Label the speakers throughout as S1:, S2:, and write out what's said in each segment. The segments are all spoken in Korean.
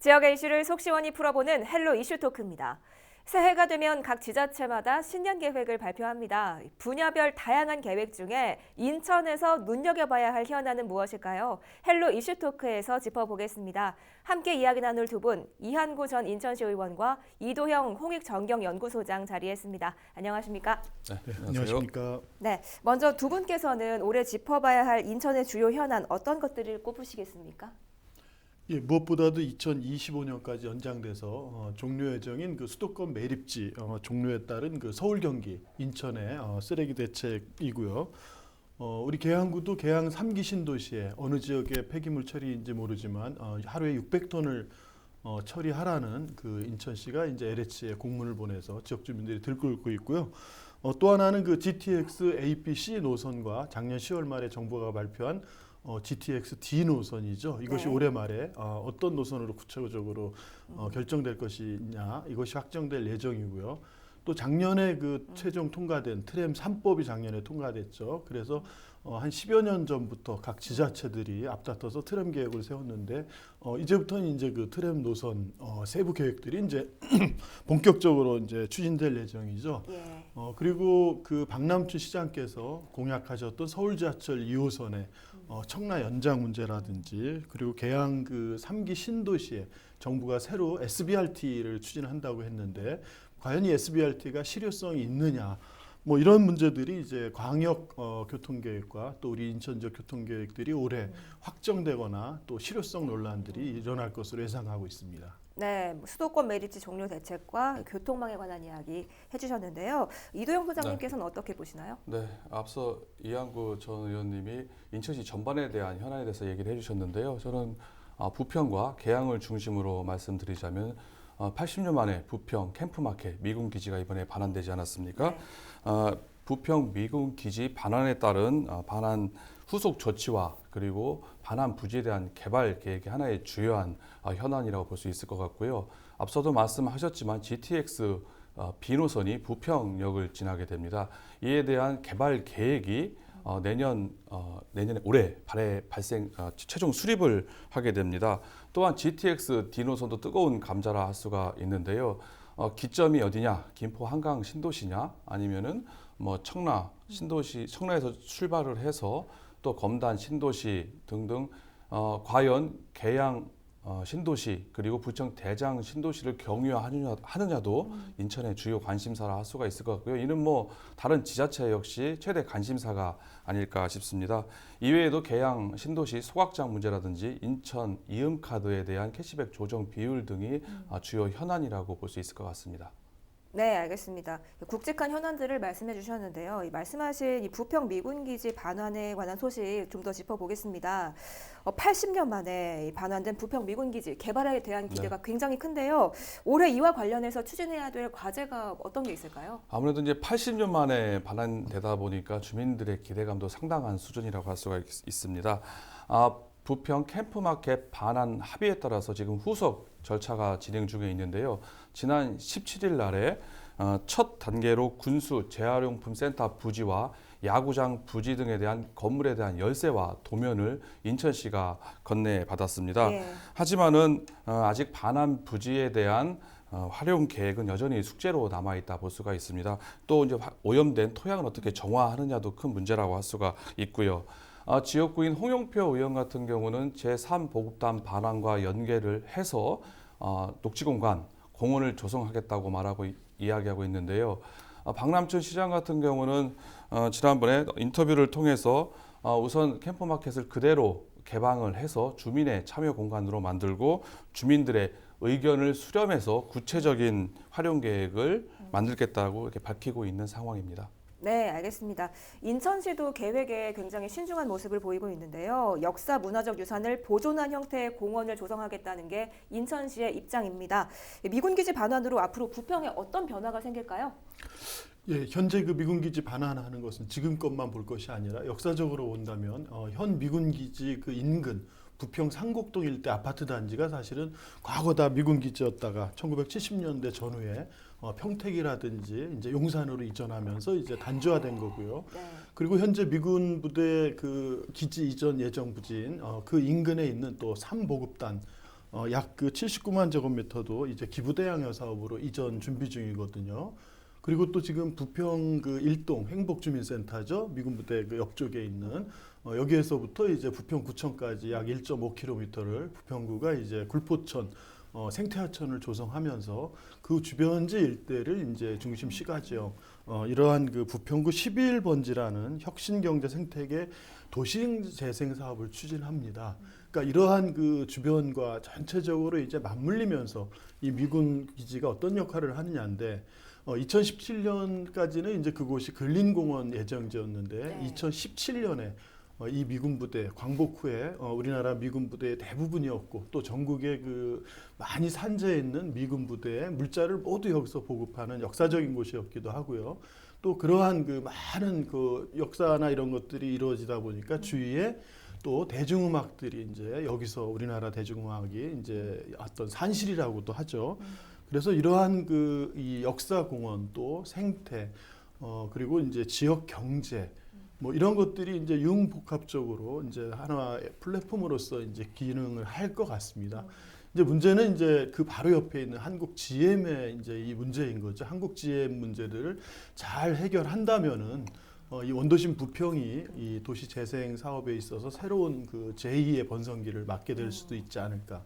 S1: 지역의 이슈를 속 시원히 풀어보는 헬로 이슈 토크입니다. 새해가 되면 각 지자체마다 신년 계획을 발표합니다. 분야별 다양한 계획 중에 인천에서 눈여겨봐야 할 현안은 무엇일까요? 헬로 이슈 토크에서 짚어보겠습니다. 함께 이야기 나눌 두 분, 이한구 전 인천시 의원과 이도형 홍익정경연구소장 자리했습니다. 안녕하십니까?
S2: 네,
S3: 안녕하십니까?
S1: 네, 먼저 두 분께서는 올해 짚어봐야 할 인천의 주요 현안 어떤 것들을 꼽으시겠습니까?
S3: 예, 무엇보다도 2025년까지 연장돼서 종료 예정인 그 수도권 매립지 종료에 따른 그 서울, 경기, 인천의 쓰레기 대책이고요. 우리 계양구도 계양 3기 신도시에 어느 지역의 폐기물 처리인지 모르지만 하루에 600톤을 처리하라는 그 인천시가 이제 LH에 공문을 보내서 지역 주민들이 들끓고 있고요. 또 하나는 그 GTX A,B,C 노선과 작년 10월 말에 정부가 발표한 GTX D 노선이죠. 이것이
S1: 네.
S3: 올해 말에 어떤 노선으로 구체적으로 결정될 것이냐, 이것이 확정될 예정이고요. 또 작년에 그 최종 통과된 트램 3법이 작년에 통과됐죠. 그래서 한 10여 년 전부터 각 지자체들이 앞다퉈서 트램 계획을 세웠는데 이제부터는 이제 그 트램 노선 세부 계획들이 이제 본격적으로 이제 추진될 예정이죠.
S1: 예.
S3: 그리고 그 박남춘 시장께서 공약하셨던 서울 지하철 2호선의 청라 연장 문제라든지, 그리고 계양 그 3기 신도시에 정부가 새로 SBRT를 추진한다고 했는데 과연 이 SBRT가 실효성이 있느냐, 뭐 이런 문제들이 이제 광역 교통계획과 또 우리 인천 지역 교통계획들이 올해 확정되거나 또 실효성 논란들이 일어날 것으로 예상하고 있습니다.
S1: 네, 수도권 매립지 종료 대책과 교통망에 관한 이야기 해주셨는데요. 이도영 소장님께서는 어떻게 보시나요?
S2: 네, 앞서 이한구 전 의원님이 인천시 전반에 대한 현안에 대해서 얘기를 해주셨는데요. 저는 부평과 계양을 중심으로 말씀드리자면 80년 만에 부평 캠프마켓 미군 기지가 이번에 반환되지 않았습니까?
S1: 네.
S2: 부평 미군 기지 반환에 따른 반환 후속 조치와 그리고 반환 부지에 대한 개발 계획이 하나의 주요한 현안이라고 볼 수 있을 것 같고요. 앞서도 말씀하셨지만 GTX B 노선이 부평역을 지나게 됩니다. 이에 대한 개발 계획이 내년에 올해 최종 수립을 하게 됩니다. 또한 GTX D 노선도 뜨거운 감자라 할 수가 있는데요. 기점이 어디냐? 김포 한강 신도시냐? 아니면은 뭐 청라 신도시, 청라에서 출발을 해서 또 검단 신도시 등등 과연 계양 신도시 그리고 부평 대장 신도시를 경유하느냐도 인천의 주요 관심사라 할 수가 있을 것 같고요. 이는 뭐 다른 지자체 역시 최대 관심사가 아닐까 싶습니다. 이외에도 계양 신도시 소각장 문제라든지 인천 이음카드에 대한 캐시백 조정 비율 등이 주요 현안이라고 볼 수 있을 것 같습니다.
S1: 네, 알겠습니다. 굵직한 현안들을 말씀해 주셨는데요. 이 말씀하신 이 부평 미군기지 반환에 관한 소식 좀 더 짚어보겠습니다. 80년 만에 이 반환된 부평 미군기지 개발에 대한 기대가 굉장히 큰데요. 올해 이와 관련해서 추진해야 될 과제가 어떤 게 있을까요?
S2: 아무래도 이제 80년 만에 반환되다 보니까 주민들의 기대감도 상당한 수준이라고 할 수가 있습니다. 부평 캠프마켓 반환 합의에 따라서 지금 후속 절차가 진행 중에 있는데요. 지난 17일 날에 첫 단계로 군수 재활용품 센터 부지와 야구장 부지 등에 대한 건물에 대한 열쇠와 도면을 인천시가 건네받았습니다.
S1: 예.
S2: 하지만은 아직 반환 부지에 대한 활용 계획은 여전히 숙제로 남아 있다 볼 수가 있습니다. 또 이제 오염된 토양을 어떻게 정화하느냐도 큰 문제라고 할 수가 있고요. 지역구인 홍영표 의원 같은 경우는 제3보급단 반환과 연계를 해서 녹지공간, 공원을 조성하겠다고 말하고 이야기하고 있는데요. 박남춘 시장 같은 경우는 지난번에 인터뷰를 통해서 우선 캠프마켓을 그대로 개방을 해서 주민의 참여 공간으로 만들고 주민들의 의견을 수렴해서 구체적인 활용 계획을 만들겠다고 이렇게 밝히고 있는 상황입니다.
S1: 네, 알겠습니다. 인천시도 계획에 굉장히 신중한 모습을 보이고 있는데요. 역사 문화적 유산을 보존한 형태의 공원을 조성하겠다는 게 인천시의 입장입니다. 미군기지 반환으로 앞으로 부평에 어떤 변화가 생길까요?
S3: 예, 현재 그 미군기지 반환하는 것은 지금 것만 볼 것이 아니라 역사적으로 본다면 현 미군기지 그 인근 부평 상곡동 일대 아파트 단지가 사실은 과거 다 미군기지였다가 1970년대 전후에 평택이라든지 이제 용산으로 이전하면서 이제 단지화된 거고요.
S1: 네.
S3: 그리고 현재 미군 부대 그 기지 이전 예정 부지인 그 인근에 있는 또 3보급단 약 그 79만 제곱미터도 이제 기부 대항해 사업으로 이전 준비 중이거든요. 그리고 또 지금 부평 그 일동 행복주민센터죠. 미군 부대 그 옆쪽에 있는 여기에서부터 이제 부평구청까지 약 1.5km를 부평구가 이제 굴포천 생태하천을 조성하면서 그 주변지 일대를 이제 중심 시가지역 이러한 그 부평구 11번지라는 혁신경제 생태계 도시재생 사업을 추진합니다. 그러니까 이러한 그 주변과 전체적으로 이제 맞물리면서 이 미군 기지가 어떤 역할을 하느냐인데 2017년까지는 이제 그곳이 근린공원 예정지였는데
S1: 네.
S3: 2017년에 이 미군 부대 광복 후에 우리나라 미군 부대의 대부분이었고 또 전국에 그 많이 산재해 있는 미군 부대의 물자를 모두 여기서 보급하는 역사적인 곳이었기도 하고요. 또 그러한 그 많은 그 역사나 이런 것들이 이루어지다 보니까 주위에 또 대중음악들이 이제 여기서 우리나라 대중음악이 이제 어떤 산실이라고도 하죠. 그래서 이러한 그 이 역사 공원 또 생태 그리고 이제 지역 경제 뭐 이런 것들이 이제 융복합적으로 이제 하나의 플랫폼으로서 이제 기능을 할 것 같습니다. 이제 문제는 이제 그 바로 옆에 있는 한국 GM의 이제 이 문제인 거죠. 한국 GM 문제들을 잘 해결한다면은 이 원도심 부평이 이 도시 재생 사업에 있어서 새로운 그 제2의 번성기를 맞게 될 수도 있지 않을까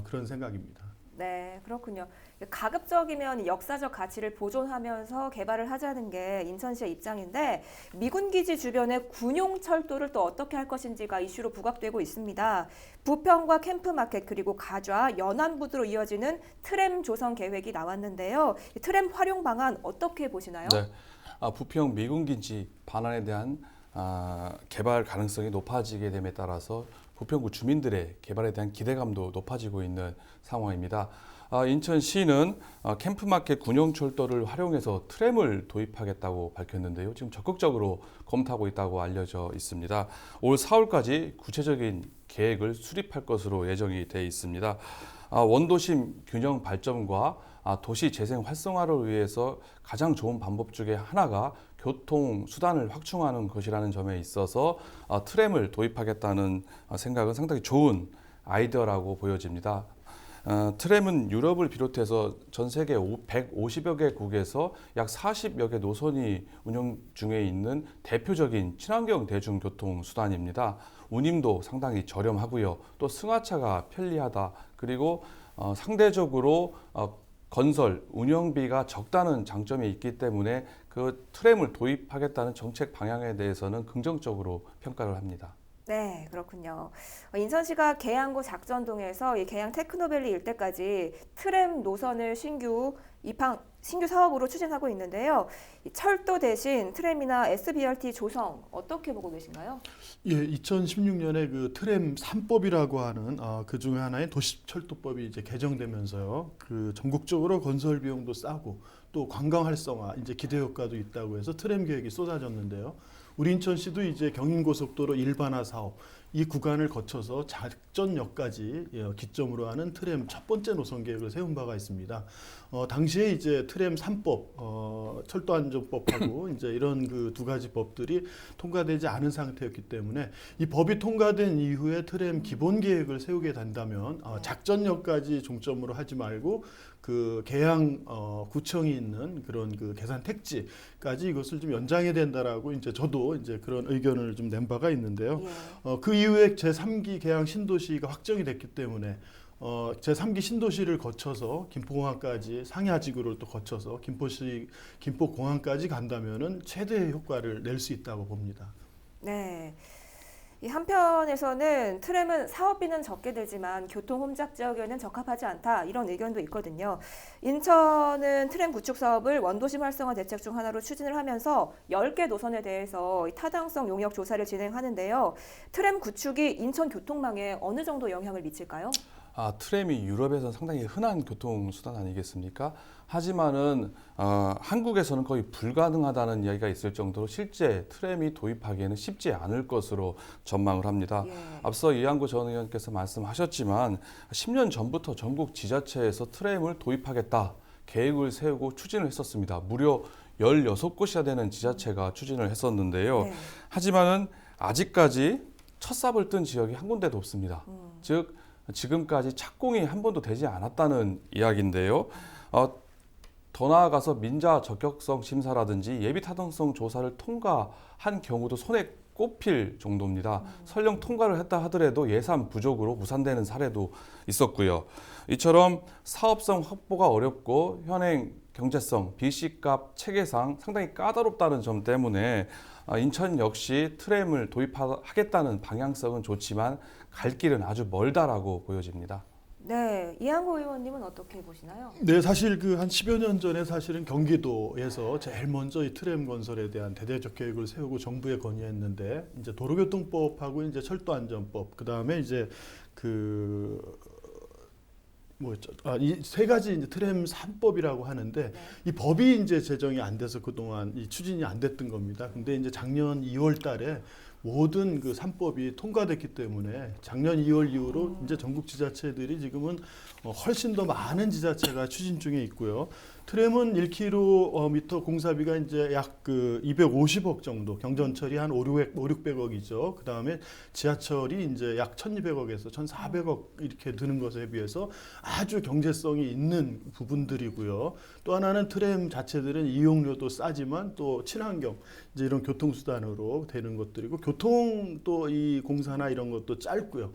S3: 그런 생각입니다.
S1: 네, 그렇군요. 가급적이면 역사적 가치를 보존하면서 개발을 하자는 게 인천시의 입장인데 미군 기지 주변의 군용 철도를 또 어떻게 할 것인지가 이슈로 부각되고 있습니다. 부평과 캠프마켓 그리고 가좌, 연안부두로 이어지는 트램 조성 계획이 나왔는데요. 이 트램 활용 방안 어떻게 보시나요?
S2: 네. 부평 미군 기지 반환에 대한 개발 가능성이 높아지게 됨에 따라서 부평구 주민들의 개발에 대한 기대감도 높아지고 있는 상황입니다. 인천시는 캠프마켓 군용철도를 활용해서 트램을 도입하겠다고 밝혔는데요. 지금 적극적으로 검토하고 있다고 알려져 있습니다. 올 4월까지 구체적인 계획을 수립할 것으로 예정이 돼 있습니다. 원도심 균형 발전과 도시 재생 활성화를 위해서 가장 좋은 방법 중에 하나가 교통 수단을 확충하는 것이라는 점에 있어서 트램을 도입하겠다는 생각은 상당히 좋은 아이디어라고 보여집니다. 트램은 유럽을 비롯해서 전 세계 150여 개국에서 약 40여 개 노선이 운영 중에 있는 대표적인 친환경 대중교통 수단입니다. 운임도 상당히 저렴하고요. 또 승하차가 편리하다. 그리고 상대적으로 건설, 운영비가 적다는 장점이 있기 때문에 그 트램을 도입하겠다는 정책 방향에 대해서는 긍정적으로 평가를 합니다.
S1: 네, 그렇군요. 인천시가 계양구 작전동에서 이 계양 테크노밸리 일대까지 트램 노선을 신규 사업으로 추진하고 있는데요. 이 철도 대신 트램이나 SBRT 조성 어떻게 보고 계신가요?
S3: 예, 2016년에 그 트램 3법이라고 하는 그 중에 하나의 도시철도법이 이제 개정되면서요. 그 전국적으로 건설 비용도 싸고 또 관광 활성화 이제 기대 효과도 있다고 해서 트램 계획이 쏟아졌는데요. 우리 인천시도 이제 경인고속도로 일반화 사업 이 구간을 거쳐서 작전역까지 기점으로 하는 트램 첫 번째 노선 계획을 세운 바가 있습니다. 당시에 이제 트램 3법, 철도안전법하고 이제 이런 그 두 가지 법들이 통과되지 않은 상태였기 때문에 이 법이 통과된 이후에 트램 기본 계획을 세우게 된다면 작전역까지 중점으로 하지 말고 그 계양 구청이 있는 그런 그 계산 택지까지 이것을 좀 연장해야 된다라고 이제 저도 이제 그런 의견을 좀 낸 바가 있는데요. 그 이후에 제3기 계양 신도시가 확정이 됐기 때문에 제3기 신도시를 거쳐서 김포공항까지 상하지구를 또 거쳐서 김포공항까지 간다면은 최대의 효과를 낼 수 있다고 봅니다.
S1: 네. 이 한편에서는 트램은 사업비는 적게 들지만 교통 홈잡 지역에는 적합하지 않다 이런 의견도 있거든요. 인천은 트램 구축 사업을 원도심 활성화 대책 중 하나로 추진을 하면서 10개 노선에 대해서 타당성 용역 조사를 진행하는데요. 트램 구축이 인천 교통망에 어느 정도 영향을 미칠까요?
S2: 트램이 유럽에서는 상당히 흔한 교통수단 아니겠습니까? 하지만은 한국에서는 거의 불가능하다는 이야기가 있을 정도로 실제 트램이 도입하기에는 쉽지 않을 것으로 전망을 합니다. 앞서 이한구 전 의원께서 말씀하셨지만 10년 전부터 전국 지자체에서 트램을 도입하겠다 계획을 세우고 추진을 했었습니다. 무려 16곳이나 되는 지자체가 추진을 했었는데요. 하지만은 아직까지 첫 삽을 뜬 지역이 한 군데도 없습니다. 즉 지금까지 착공이 한 번도 되지 않았다는 이야기인데요. 더 나아가서 민자 적격성 심사라든지 예비 타당성 조사를 통과한 경우도 손에 꼽힐 정도입니다. 설령 통과를 했다 하더라도 예산 부족으로 무산되는 사례도 있었고요. 이처럼 사업성 확보가 어렵고 현행 경제성, BC값 체계상 상당히 까다롭다는 점 때문에 인천 역시 트램을 도입하겠다는 방향성은 좋지만 갈 길은 아주 멀다라고 보여집니다.
S1: 네, 이한구 의원님은 어떻게 보시나요?
S3: 네, 사실 그 한 10여 년 전에 사실은 경기도에서 제일 먼저 이 트램 건설에 대한 대대적 계획을 세우고 정부에 건의했는데 이제 도로교통법하고 이제 철도안전법 그다음에 이제 뭐였죠? 이 세 가지 이제 트램 3법이라고 하는데
S1: 네.
S3: 이 법이 이제 제정이 안 돼서 그동안 이 추진이 안 됐던 겁니다. 근데 이제 작년 2월 달에 모든 그 3법이 통과됐기 때문에 작년 2월 이후로 이제 전국 지자체들이 지금은 훨씬 더 많은 지자체가 추진 중에 있고요. 트램은 1km 공사비가 이제 약 250억 정도, 경전철이 한 500~600억이죠. 그 다음에 지하철이 이제 약 1,200억에서 1,400억 이렇게 드는 것에 비해서 아주 경제성이 있는 부분들이고요. 또 하나는 트램 자체들은 이용료도 싸지만 또 친환경, 이제 이런 교통수단으로 되는 것들이고 교통 또 이 공사나 이런 것도 짧고요.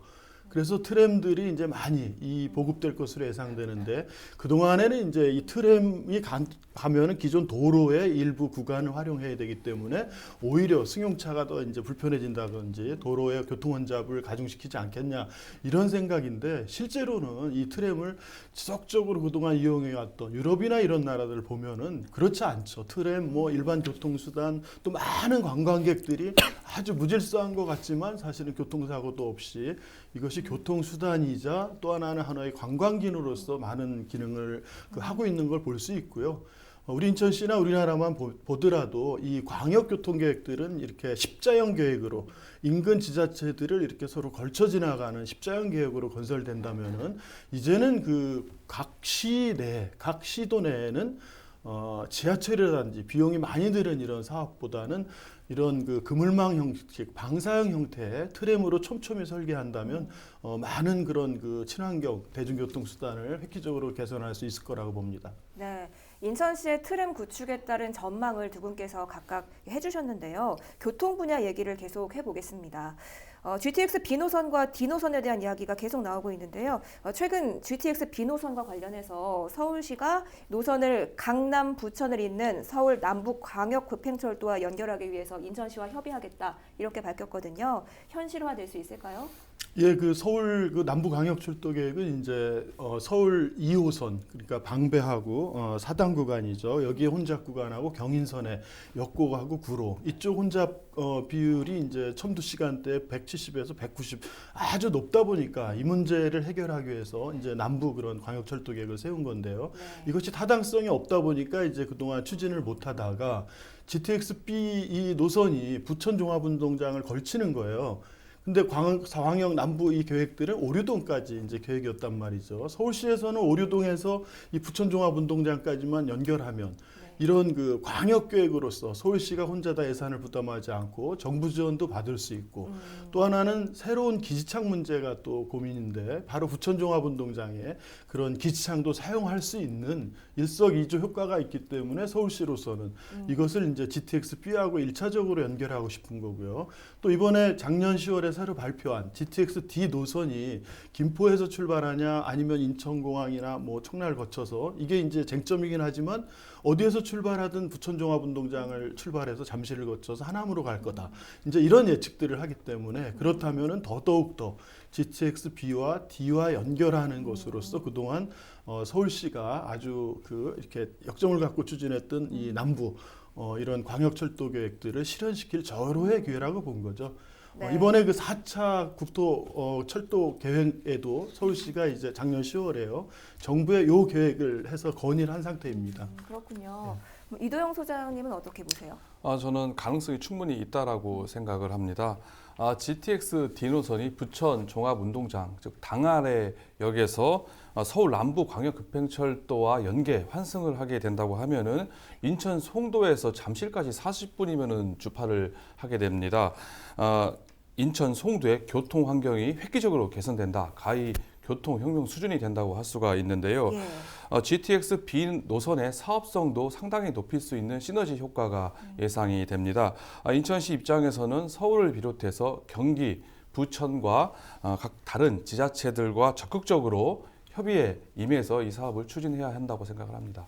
S3: 그래서 트램들이 이제 많이 보급될 것으로 예상되는데 그동안에는 이제 이 트램이 가면은 기존 도로의 일부 구간을 활용해야 되기 때문에 오히려 승용차가 더 이제 불편해진다든지 도로의 교통 혼잡을 가중시키지 않겠냐 이런 생각인데 실제로는 이 트램을 지속적으로 그동안 이용해 왔던 유럽이나 이런 나라들 보면은 그렇지 않죠. 트램 뭐 일반 교통수단 또 많은 관광객들이 아주 무질서한 것 같지만 사실은 교통사고도 없이 이것이 교통수단이자 또 하나의 관광기능으로서 많은 기능을 하고 있는 걸 볼 수 있고요. 우리 인천시나 우리나라만 보더라도 이 광역교통계획들은 이렇게 십자형 계획으로 인근 지자체들을 이렇게 서로 걸쳐 지나가는 십자형 계획으로 건설된다면은 이제는 그 각 시도 내에는 지하철이라든지 비용이 많이 드는 이런 사업보다는 이런 그 그물망 형식, 방사형 형태의 트램으로 촘촘히 설계한다면 많은 그런 그 친환경 대중교통 수단을 획기적으로 개선할 수 있을 거라고 봅니다.
S1: 네, 인천시의 트램 구축에 따른 전망을 두 분께서 각각 해주셨는데요. 교통 분야 얘기를 계속 해보겠습니다. GTX B노선과 D노선에 대한 이야기가 계속 나오고 있는데요. 최근 GTX B노선과 관련해서 서울시가 노선을 강남 부천을 잇는 서울 남북광역급행철도와 연결하기 위해서 인천시와 협의하겠다 이렇게 밝혔거든요. 현실화될 수 있을까요?
S3: 예, 그 서울 그 남부광역철도 계획은 이제 서울 2호선 그러니까 방배하고 사당 구간이죠. 여기에 혼잡 구간하고 경인선에 역곡하고 구로 이쪽 혼잡 비율이 이제 첨도 시간대 170에서 190 아주 높다 보니까 이 문제를 해결하기 위해서 이제 남부 그런 광역철도 계획을 세운 건데요.
S1: 네.
S3: 이것이 타당성이 없다 보니까 이제 그동안 추진을 못 하다가 GTX-B 이 노선이 부천 종합운동장을 걸치는 거예요. 근데 광역 남부 이 계획들은 오류동까지 이제 계획이었단 말이죠. 서울시에서는 오류동에서 이 부천 종합운동장까지만 연결하면 이런 그 광역 계획으로서 서울시가 혼자 다 예산을 부담하지 않고 정부 지원도 받을 수 있고 또 하나는 새로운 기지창 문제가 또 고민인데 바로 부천 종합운동장에 그런 기지창도 사용할 수 있는 일석이조 효과가 있기 때문에 서울시로서는 이것을 이제 GTX-B하고 1차적으로 연결하고 싶은 거고요. 또 이번에 작년 10월에 새로 발표한 GTX-D 노선이 김포에서 출발하냐 아니면 인천공항이나 뭐 청라를 거쳐서 이게 이제 쟁점이긴 하지만 어디에서 출발하든 부천종합운동장을 출발해서 잠실을 거쳐서 하남으로 갈 거다. 이제 이런 예측들을 하기 때문에 그렇다면은 더더욱 더 GTX-B와 D와 연결하는 것으로서 그동안 서울시가 아주 이렇게 역점을 갖고 추진했던 이 남부 이런 광역철도 계획들을 실현시킬 절호의 기회라고 본 거죠.
S1: 네.
S3: 이번에 그 4차 국토 철도 계획에도 서울시가 이제 작년 10월에요. 정부에 요 계획을 해서 건의를 한 상태입니다.
S1: 그렇군요. 이도영 소장님은 어떻게 보세요?
S2: 저는 가능성이 충분히 있다라고 생각을 합니다. GTX D 노선이 부천 종합운동장, 즉 당아래역에서 서울 남부 광역급행철도와 연계 환승을 하게 된다고 하면은 인천 송도에서 잠실까지 40분이면은 주파를 하게 됩니다. 인천 송도의 교통 환경이 획기적으로 개선된다. 가히 교통혁명 수준이 된다고 할 수가 있는데요.
S1: 예.
S2: GTX B 노선의 사업성도 상당히 높일 수 있는 시너지 효과가 예상이 됩니다. 인천시 입장에서는 서울을 비롯해서 경기, 부천과 각 다른 지자체들과 적극적으로 협의에 임해서 이 사업을 추진해야 한다고 생각을 합니다.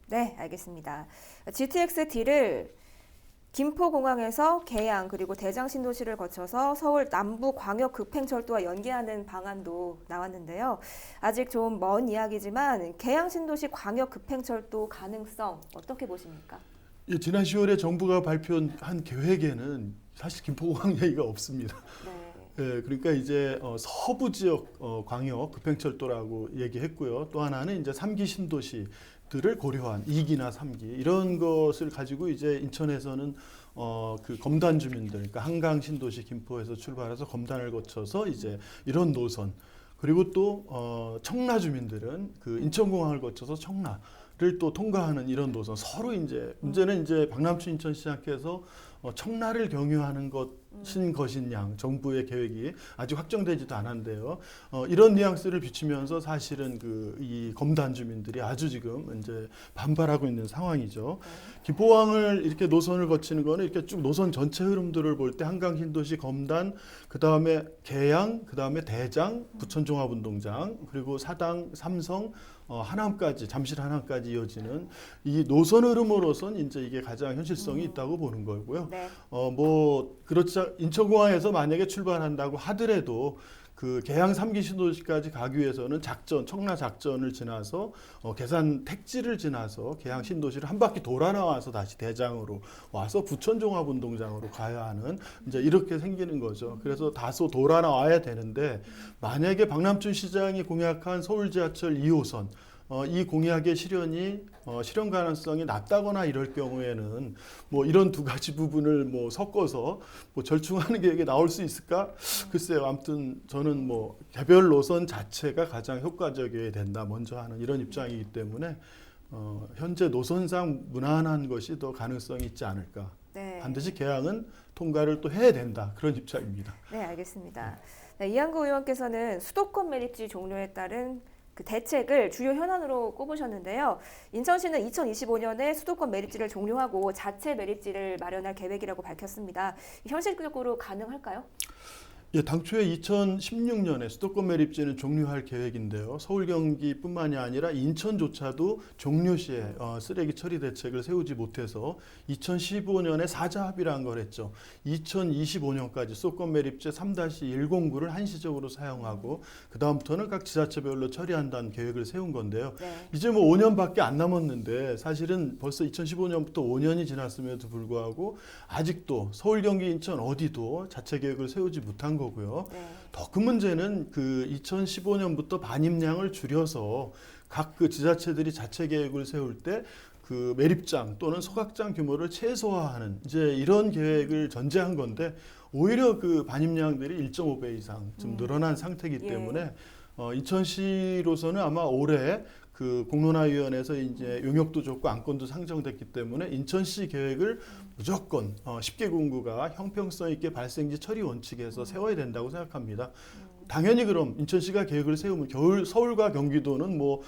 S1: 네, 알겠습니다. GTX-D를 김포공항에서 계양 그리고 대장 신도시를 거쳐서 서울 남부 광역 급행철도와 연계하는 방안도 나왔는데요. 아직 좀 먼 이야기지만 계양 신도시 광역 급행철도 가능성 어떻게 보십니까?
S3: 예, 지난 10월에 정부가 발표한 계획에는 사실 김포공항 얘기가 없습니다.
S1: 네.
S3: 예, 그러니까 이제 서부 지역 광역 급행철도라고 얘기했고요. 또 하나는 이제 3기 신도시들을 고려한 2기나 3기 이런 것을 가지고 이제 인천에서는 그 검단 주민들, 그러니까 한강 신도시 김포에서 출발해서 검단을 거쳐서 이제 이런 노선 그리고 또 청라 주민들은 그 인천공항을 거쳐서 청라를 또 통과하는 이런 노선 서로 이제 문제는 이제 박남춘 인천시장께서 청라를 경유하는 것인 정부의 계획이 아직 확정되지도 않았는데요. 이런 뉘앙스를 비추면서 사실은 이 검단 주민들이 아주 지금 이제 반발하고 있는 상황이죠. 김포항을 이렇게 노선을 거치는 거는 이렇게 쭉 노선 전체 흐름들을 볼 때 한강 신도시 검단, 그 다음에 계양, 그 다음에 대장, 부천종합운동장, 그리고 사당, 삼성, 하남까지 잠실 하남까지 이어지는 이 노선 흐름으로선 이제 이게 가장 현실성이 있다고 보는 거고요.
S1: 네.
S3: 그렇지 인천공항에서 만약에 출발한다고 하더라도 그 계양 3기 신도시까지 가기 위해서는 청라 작전을 지나서 계산 택지를 지나서 계양 신도시를 한 바퀴 돌아 나와서 다시 대장으로 와서 부천종합운동장으로 가야 하는 이제 이렇게 생기는 거죠. 그래서 다소 돌아 나와야 되는데 만약에 박남춘 시장이 공약한 서울 지하철 2호선 이 공약의 실현 가능성이 낮다거나 이럴 경우에는 뭐 이런 두 가지 부분을 뭐 섞어서 뭐 절충하는 계획이 나올 수 있을까? 글쎄요. 아무튼 저는 뭐 개별 노선 자체가 가장 효과적이어야 된다. 먼저 하는 이런 입장이기 때문에 현재 노선상 무난한 것이 더 가능성이 있지 않을까.
S1: 네.
S3: 반드시 계양은 통과를 또 해야 된다. 그런 입장입니다.
S1: 네, 알겠습니다. 네, 이한구 의원께서는 수도권 매립지 종료에 따른 그 대책을 주요 현안으로 꼽으셨는데요. 인천시는 2025년에 수도권 매립지를 종료하고 자체 매립지를 마련할 계획이라고 밝혔습니다. 현실적으로 가능할까요?
S3: 예, 당초에 2016년에 수도권 매립지는 종료할 계획인데요. 서울 경기뿐만이 아니라 인천조차도 종료 시에 쓰레기 처리 대책을 세우지 못해서 2015년에 사자 합의라는 걸 했죠. 2025년까지 수도권 매립지 3-109를 한시적으로 사용하고 그 다음부터는 각 지자체별로 처리한다는 계획을 세운 건데요.
S1: 네.
S3: 이제 뭐 5년밖에 안 남았는데 사실은 벌써 2015년부터 5년이 지났음에도 불구하고 아직도 서울, 경기, 인천 어디도 자체 계획을 세우지 못한 거고요.
S1: 네.
S3: 더 큰 문제는 그 2015년부터 반입량을 줄여서 각 그 지자체들이 자체 계획을 세울 때 그 매립장 또는 소각장 규모를 최소화하는 이제 이런 계획을 전제한 건데 오히려 그 반입량들이 1.5배 이상 좀 늘어난 상태이기 때문에 인천시로서는 아마 올해 그 공론화위원회에서 이제 용역도 좋고 안건도 상정됐기 때문에 인천시 계획을 무조건 10개 군구가 형평성 있게 발생지 처리 원칙에서 세워야 된다고 생각합니다. 당연히 그럼 인천시가 계획을 세우면 서울과 경기도는 뭐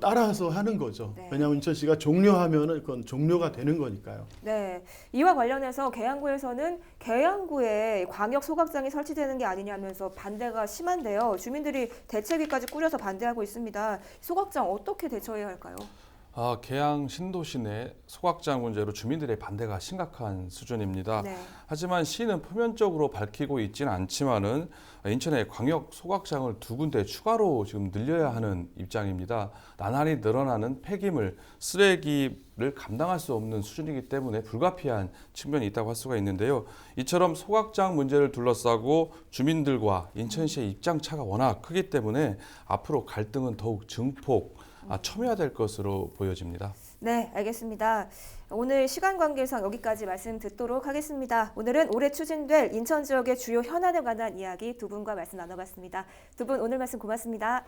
S3: 따라서 하는 거죠.
S1: 네.
S3: 왜냐하면 인천시가 종료하면은 그건 종료가 되는 거니까요.
S1: 네, 이와 관련해서 계양구에서는 계양구에 광역 소각장이 설치되는 게 아니냐면서 반대가 심한데요. 주민들이 대책위까지 꾸려서 반대하고 있습니다. 소각장 어떻게 대처해야 할까요?
S2: 계양 신도시 내 소각장 문제로 주민들의 반대가 심각한 수준입니다.
S1: 네.
S2: 하지만 시는 표면적으로 밝히고 있지는 않지만은 인천에 광역 소각장을 2군데 추가로 지금 늘려야 하는 입장입니다. 나날이 늘어나는 폐기물, 쓰레기를 감당할 수 없는 수준이기 때문에 불가피한 측면이 있다고 할 수가 있는데요. 이처럼 소각장 문제를 둘러싸고 주민들과 인천시의 입장 차가 워낙 크기 때문에 앞으로 갈등은 더욱 증폭, 첨예화될 것으로 보여집니다.
S1: 네, 알겠습니다. 오늘 시간 관계상 여기까지 말씀 듣도록 하겠습니다. 오늘은 올해 추진될 인천 지역의 주요 현안에 관한 이야기 두 분과 말씀 나눠봤습니다. 두 분 오늘 말씀 고맙습니다.